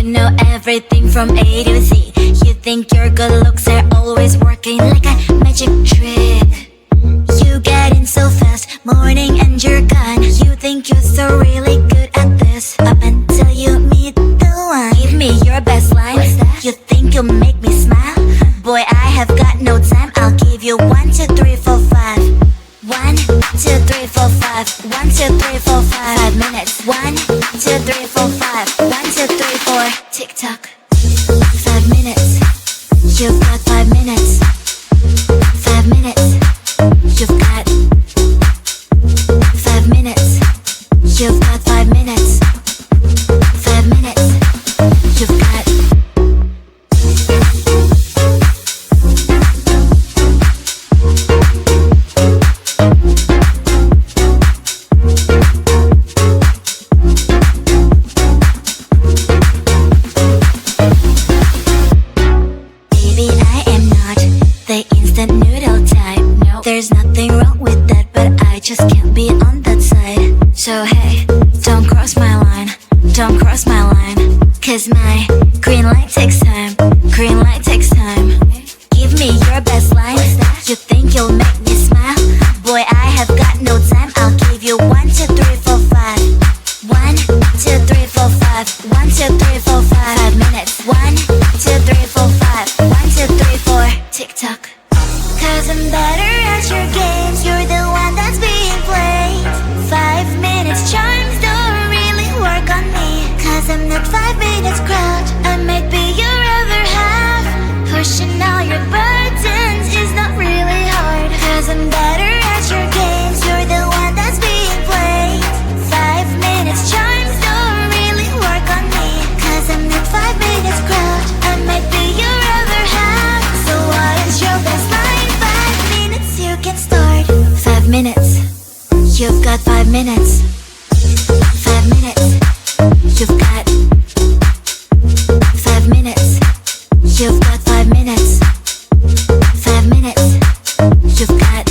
know everything from A to Z. You think your good looks are always working like a magic trick. You get in so fast, morning and you're gone. You think you're so really good at this, up until you meet the one. Give me your best line. You think you'll make me smile? Boy, I have got no time. I'll give you 1, 2, 3, 4, 5. 1, 2, 3, 4, 5. 1, 2, 3, 4, 5. 5 minutes. 1, 2, 3, 4, 5. 1, 2, 3, 4. Tick tock. 5 minutes. You've got 5 minutes. 5 minutes. You've got 5 minutes. You've got 5 minutes. 5 minutes. You've got. Baby, I am not the instant noodle type. No, there's nothing wrong with that, but I just can't be on that side. So hey, don't cross my line. Don't cross my line. Cause my green light takes time. Green light takes time. Give me your best line. You think you'll make me smile? Boy, I have got no time. I'll give you 1, 2, 3, 4, 5. 1, 2, 3, 4, 5. 1, 2, 3, 4, 5. 5 minutes. 1, 2, 3, 4, 5. 1, 2, 3, 4. Tick tock. Cause I'm better at your games. You're the one that's being played. 5 minutes charms don't really work on me. Cause I'm not 5 minutes crowd. I might be your other half. Pushing all your buttons is not really hard. Cause I'm better at your games. You're the one that's being played. 5 minutes charms don't really work on me. Cause I'm not 5 minutes crowd. I might be your other half. So what is your best line? 5 minutes you can start. 5 minutes. You've got 5 minutes. 5 minutes. You've got 5 minutes. You've got 5 minutes. 5 minutes. You've got.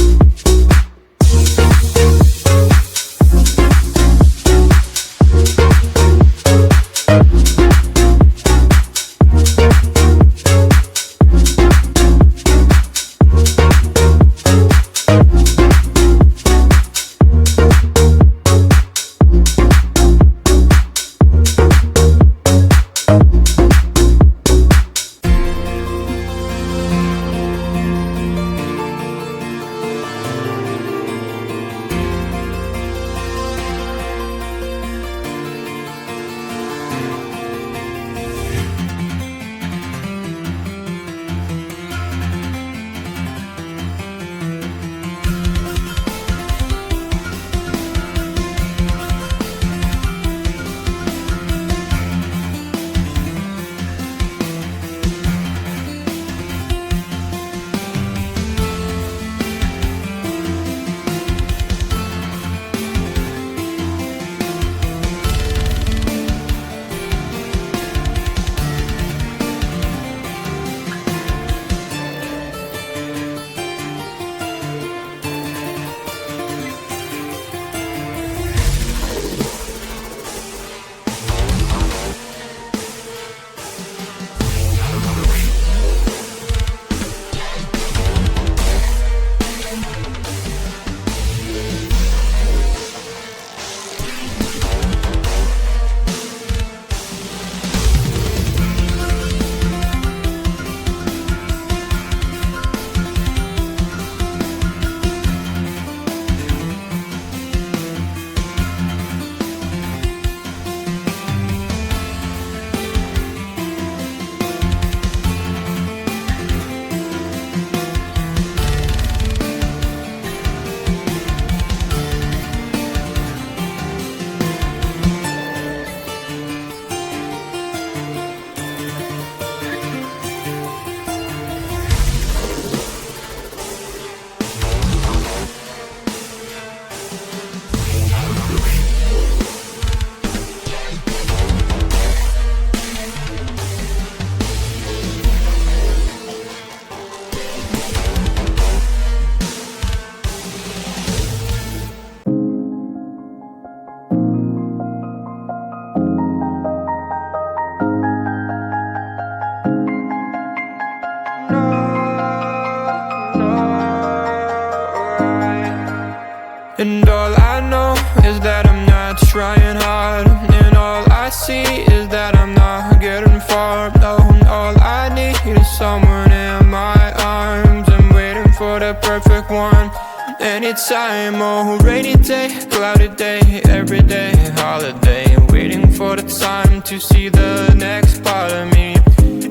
I know is that I'm not trying hard, and all I see is that I'm not getting far. No, all I need is someone in my arms. I'm waiting for the perfect one. Anytime, oh, rainy day, cloudy day, every day, holiday. Waiting for the time to see the next part of me.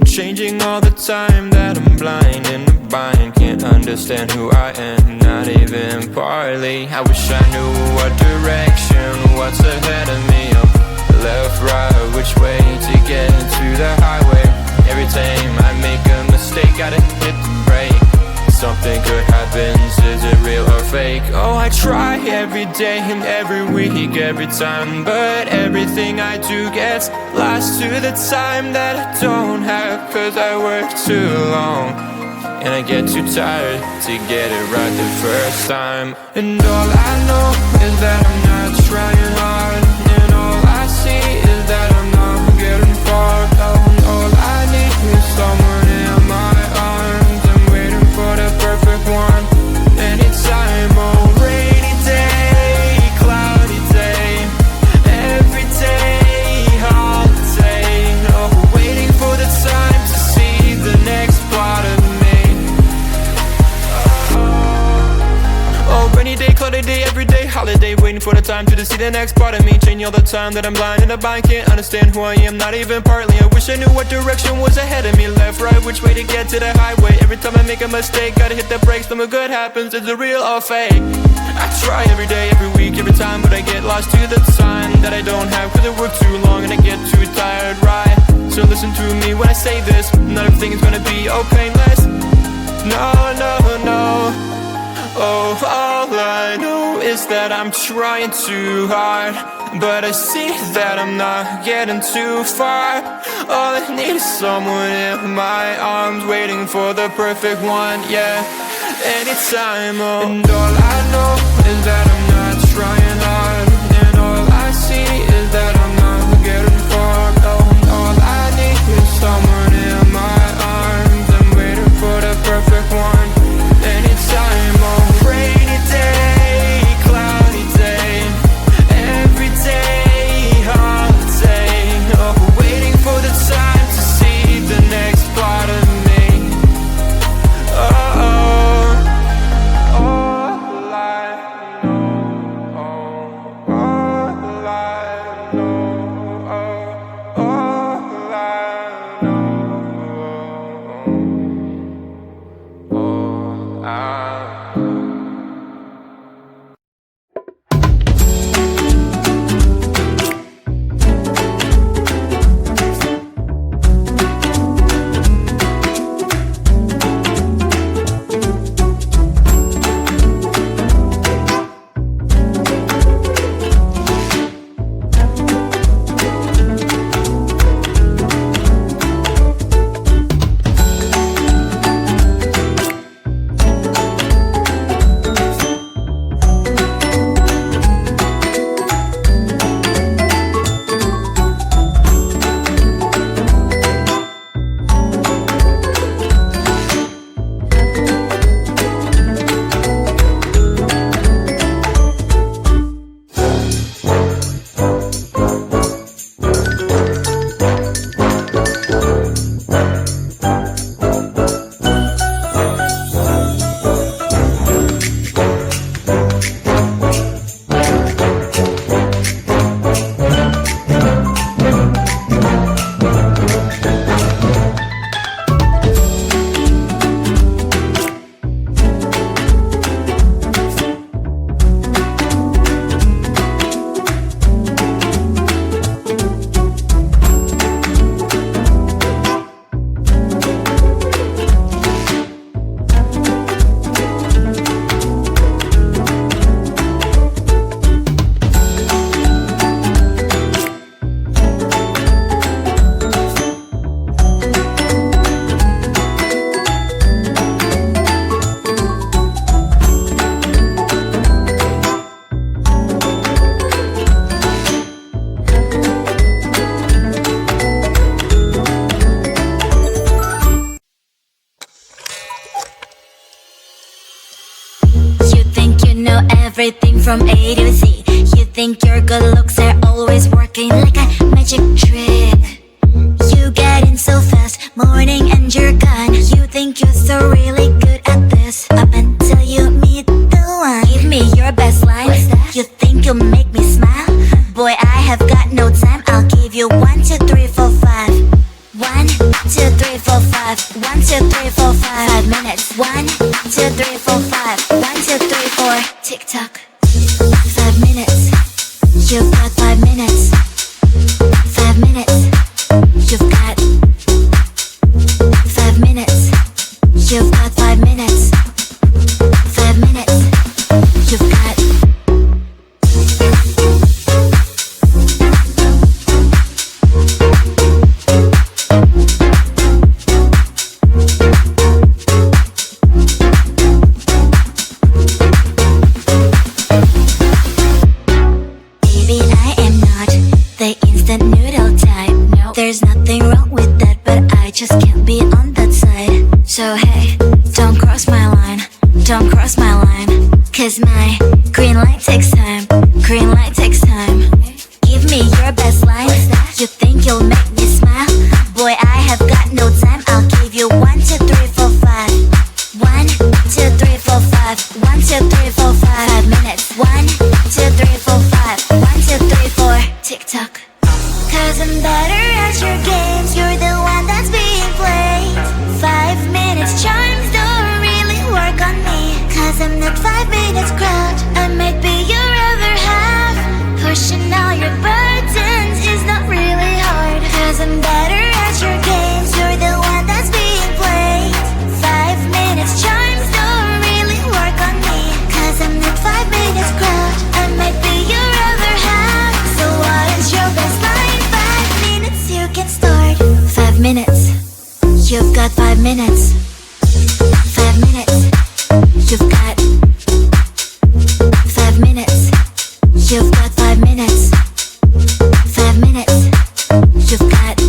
Changing all the time that I'm blind in the bind. Can't understand who I am, not even partly. I wish I knew what direction, what's ahead of me. I'm left, right, which way to get to the highway. Every time I make a mistake, gotta hit the brake. Something good happens, is it real or fake? Oh, I try every day and every week, every time, but everything I do gets lost to the time that I don't have. Cause I work too long, and I get too tired to get it right the first time. And all I know is that I'm not trying hard, and all I see is that I'm not getting far. And all I need is someone in my arms. I'm waiting for the perfect one. Anytime, oh, rainy day, cloudy day, every day, holiday. Oh, waiting for the time to see the next part of me. Oh, rainy day, cloudy day, every day, holiday. Waiting for the time to see the next part of me. Changing all the time that I'm blind in the bind. Can't understand who I am, not even partly. I wish I knew what direction was ahead of me. Left, right, which way to get to the highway. Every time I make a mistake, gotta hit the brakes. Something good happens, is it real or fake? I try every day, every week, every time, but I get lost to the time that I don't have. Cause I work too long and I get too tired, right? So listen to me when I say this. Not everything is gonna be oh painless. No, no, no. Oh, all I know is that I'm trying too hard, but I see that I'm not getting too far. All I need is someone in my arms, waiting for the perfect one, yeah. Anytime, oh. And all I know is that I'm not trying hard, and all I see is that I'm not getting far. Oh, all I need is someone in my arms. I'm waiting for the perfect one. Anytime, oh, rainy day, cloudy day, every day, holiday. Oh, waiting for the time to see the next part of me. Oh, all I know everything from A to Z. You think your good looks are always working like a magic trick. You get in so fast, morning and you're gone. You think you're so really good at this, up until you meet the one. Give me your best line. You think you'll make me smile? Boy, I have got no time. I'll give you 1, 2, 3, 4, 5. 1, 2, 3, 4, 5. 1, 2, 3, 4, 5. 5 minutes. 1, 2, 3, 4, 5. 1, 2, 3, 4. Tick tock. 5 minutes. You've got 5 minutes. 5 minutes. You've got 5 minutes. You've got 5 minutes. 5 minutes. You've got. Baby, I am not the instant noodle type. No, there's nothing wrong with that, but I just can't be on that side. So hey, don't cross my line. Don't cross my line. Cause my green light takes time. Green light takes time. Give me your best line. You think you'll make me smile? Boy, I have got no time. I'll give you 1, 2, 3, 4, 5. 1, 2, 3, 4, 5. 1, 2, 3, 4, 5. 5 minutes. 1, 2, 3, 4, 5. 1, 2, 3, 4. Tick tock. Cause I'm better at your games. You're the one that's being played. 5 minutes charms don't really work on me. Cause I'm not 5 minutes crowd. I might be your other half. Pushing all your burdens is not really hard. Cause I'm better at your games. You're the one that's being played. 5 minutes charms don't really work on me. Cause I'm not 5 minutes crowd. I might be your other half. So what is your best line? 5 minutes you can start. 5 minutes. You've got 5 minutes. 5 minutes. You've got 5 minutes. You've got 5 minutes. 5 minutes. You've got.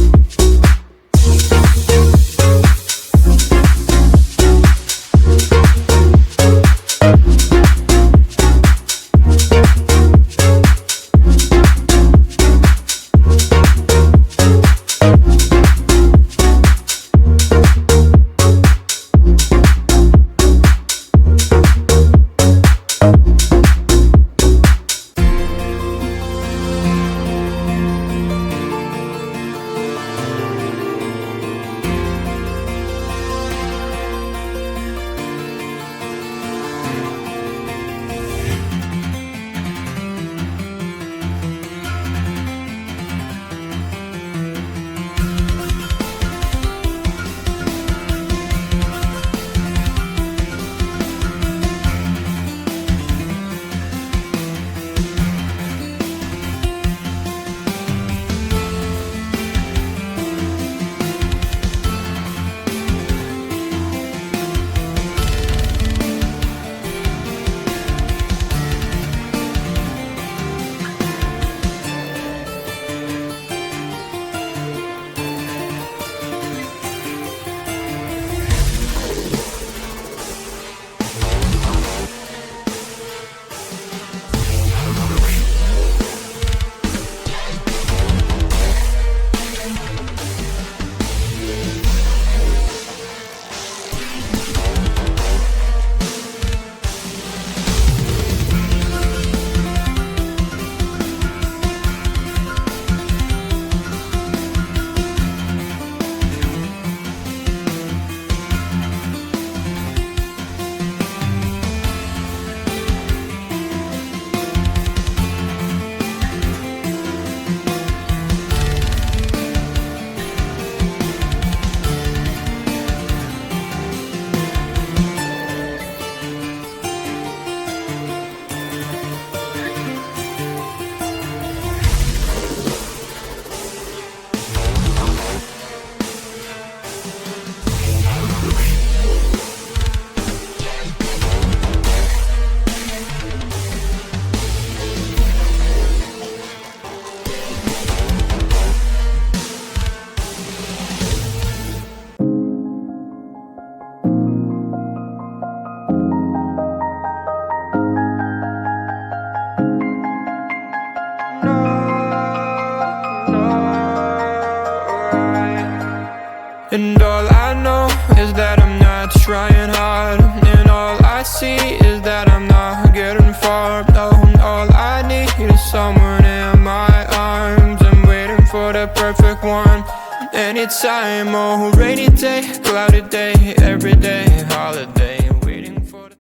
And all I know is that I'm not trying hard, and all I see is that I'm not getting far. No, all I need is someone in my arms. I'm waiting for the perfect one. Anytime, oh, rainy day, cloudy day, every day, holiday.